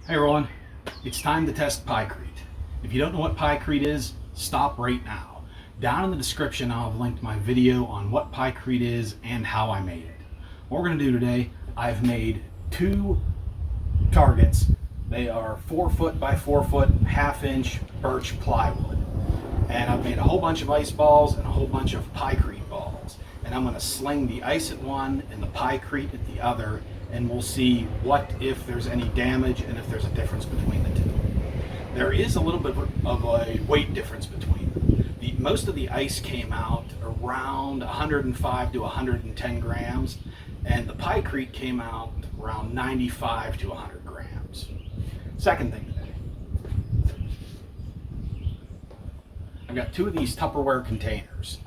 Hey everyone, it's time to test Pykrete. If you don't know what Pykrete is, stop right now. Down in the description I'll have linked my video on what Pykrete is and how I made it. What we're going to do today, I've made two targets. They are 4 foot by 4 foot, 1/2 inch birch plywood. And I've made a whole bunch of ice balls and a whole bunch of Pykrete balls. And I'm going to sling the ice at one and the Pykrete at the other, and we'll see what if there's any damage and if there's a difference between the two. There is a little bit of a weight difference between them. Most of the ice came out around 105 to 110 grams, and the Pykrete came out around 95 to 100 grams. Second thing today, I've got two of these Tupperware containers.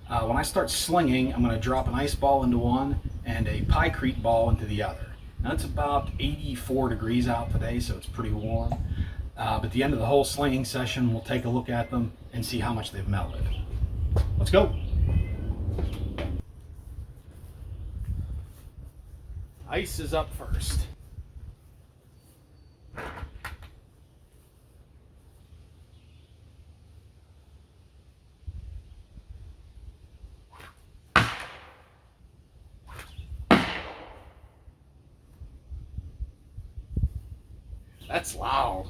When I start slinging, I'm going to drop an ice ball into one and a Pykrete ball into the other. Now it's about 84 degrees out today, so it's pretty warm. But at the end of the whole slinging session, we'll take a look at them and see how much they've melted. Let's go. Ice is up first. That's loud.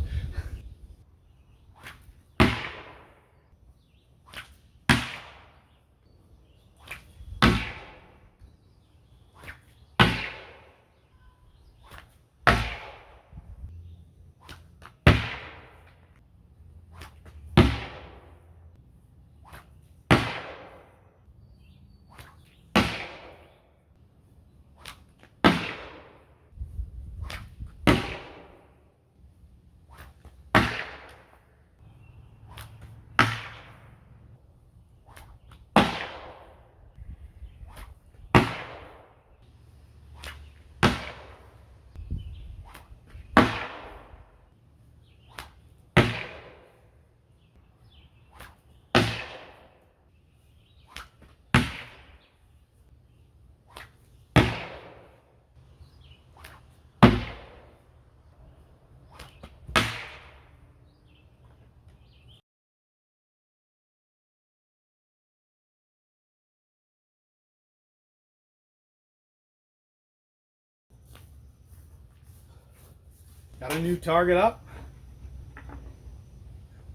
Got a new target up.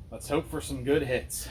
Let's hope for some good hits.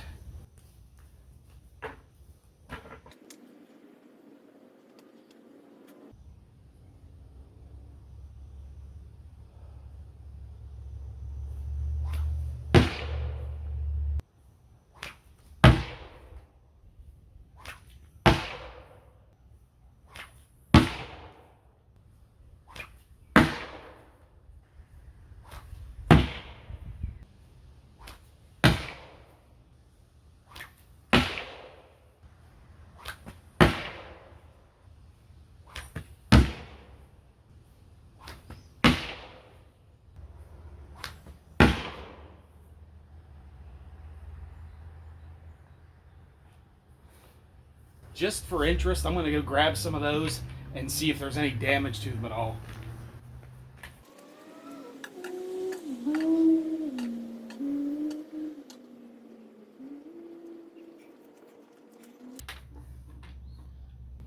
Just for interest, I'm going to go grab some of those and see if there's any damage to them at all.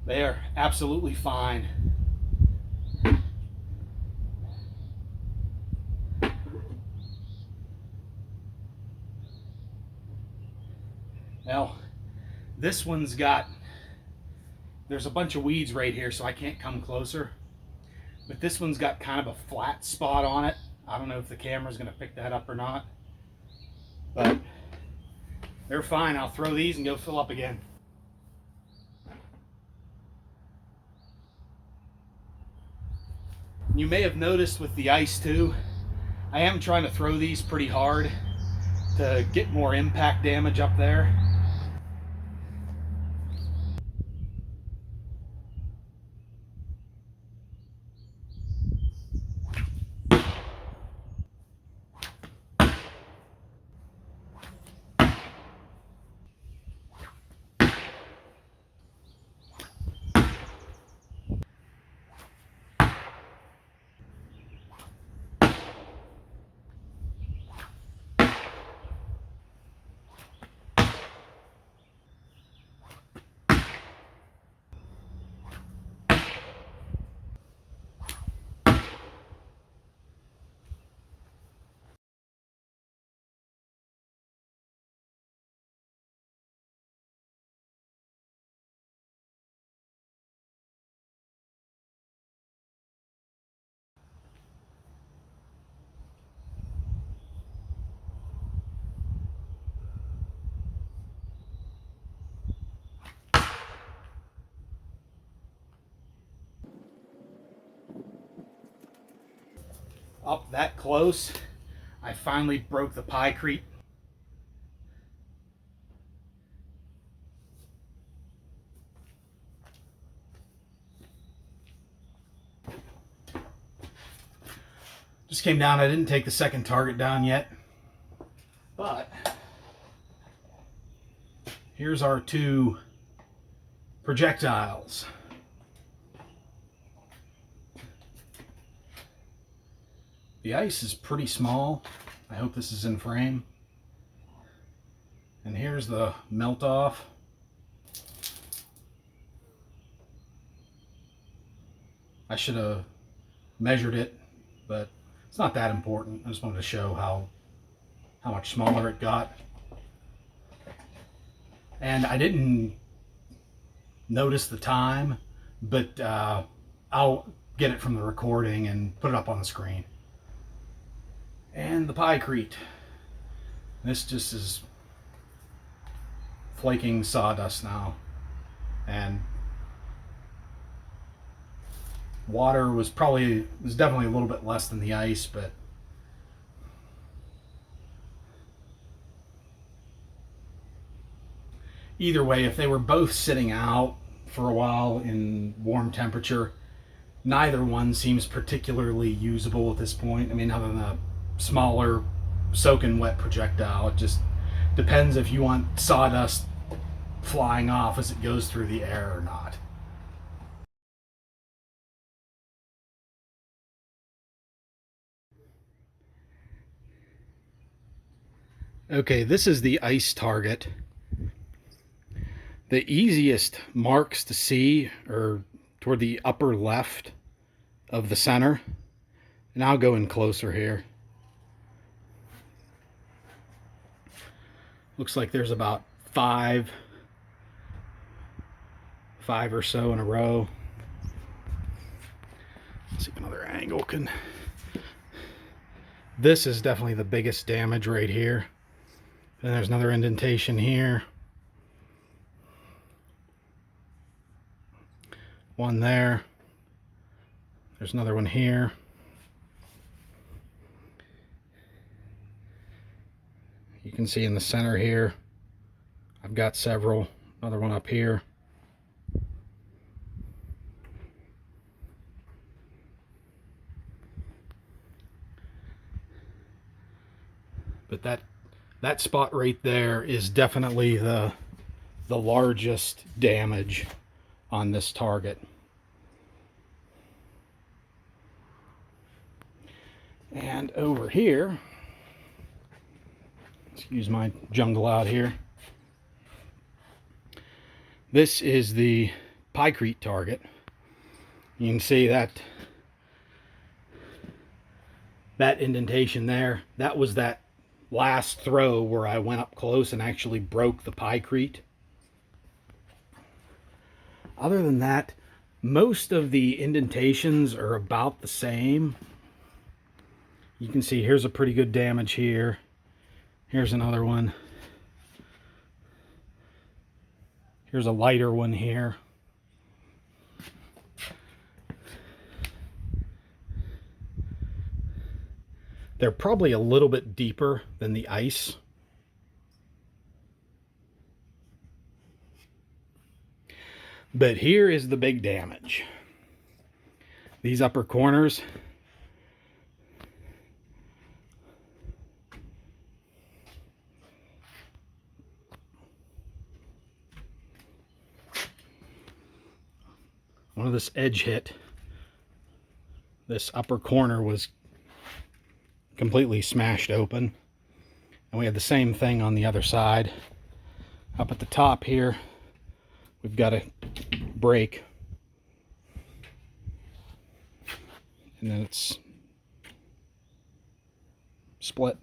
They are absolutely fine. Now, this one's there's a bunch of weeds right here, so I can't come closer. But this one's got kind of a flat spot on it. I don't know if the camera's going to pick that up or not. But they're fine. I'll throw these and go fill up again. You may have noticed with the ice too, I am trying to throw these pretty hard to get more impact damage up there. up that close, I finally broke the Pykrete. Just came down. I didn't take the second target down yet, but here's our two projectiles. The ice is pretty small. I hope this is in frame. And here's the melt off. I should have measured it, but it's not that important. I just wanted to show how much smaller it got. And I didn't notice the time, but I'll get it from the recording and put it up on the screen. And the Pykrete. This just is flaking sawdust now. And water was definitely a little bit less than the ice, but either way, if they were both sitting out for a while in warm temperature, neither one seems particularly usable at this point. I mean, other than a smaller soaking wet projectile. It just depends if you want sawdust flying off as it goes through the air or not. Okay, this is the ice target. The easiest marks to see are toward the upper left of the center. And I'll go in closer here. Looks like there's about five or so in a row. Let's see if another angle can. This is definitely the biggest damage right here. Then there's another indentation here. One there. There's another one here. You can see in the center here, I've got several. Another one up here. But that spot right there is definitely the largest damage on this target. And over here, excuse my jungle out here, this is the Pykrete target. You can see that indentation there. That was that last throw where I went up close and actually broke the Pykrete. Other than that, most of the indentations are about the same. You can see here's a pretty good damage here. Here's another one. Here's a lighter one here. They're probably a little bit deeper than the ice. But here is the big damage. These upper corners. One of this edge hit. This upper corner was completely smashed open. And we had the same thing on the other side. Up at the top here, we've got a break. And then it's split.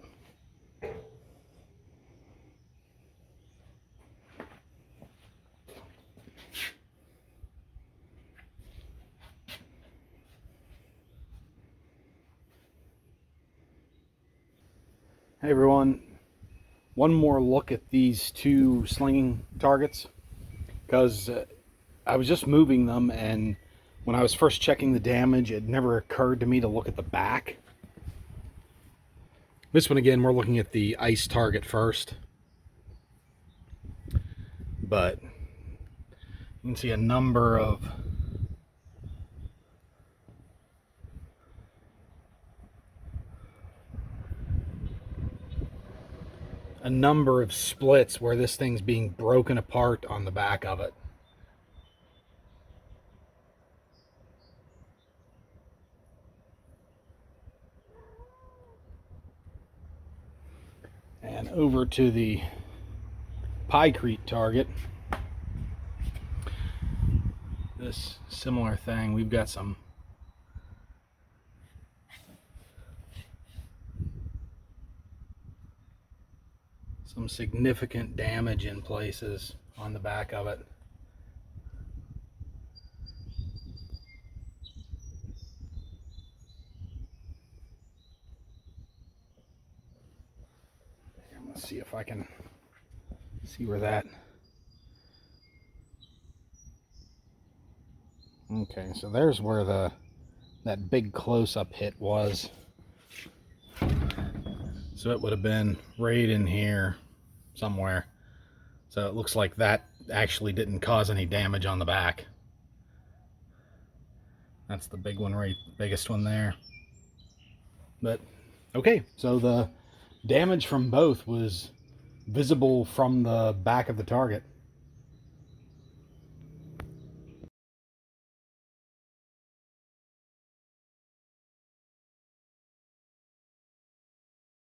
Hey everyone, one more look at these two slinging targets, because I was just moving them, and when I was first checking the damage, it never occurred to me to look at the back. This one again, we're looking at the ice target first, but you can see a number of splits where this thing's being broken apart on the back of it. And over to the Pykrete target, this similar thing, we've got some significant damage in places on the back of it. Let's see if I can see where that... Okay, so there's where that big close-up hit was. So it would have been right in here somewhere. So it looks like that actually didn't cause any damage on the back. That's the big one, right? Biggest one there. But okay, so the damage from both was visible from the back of the target.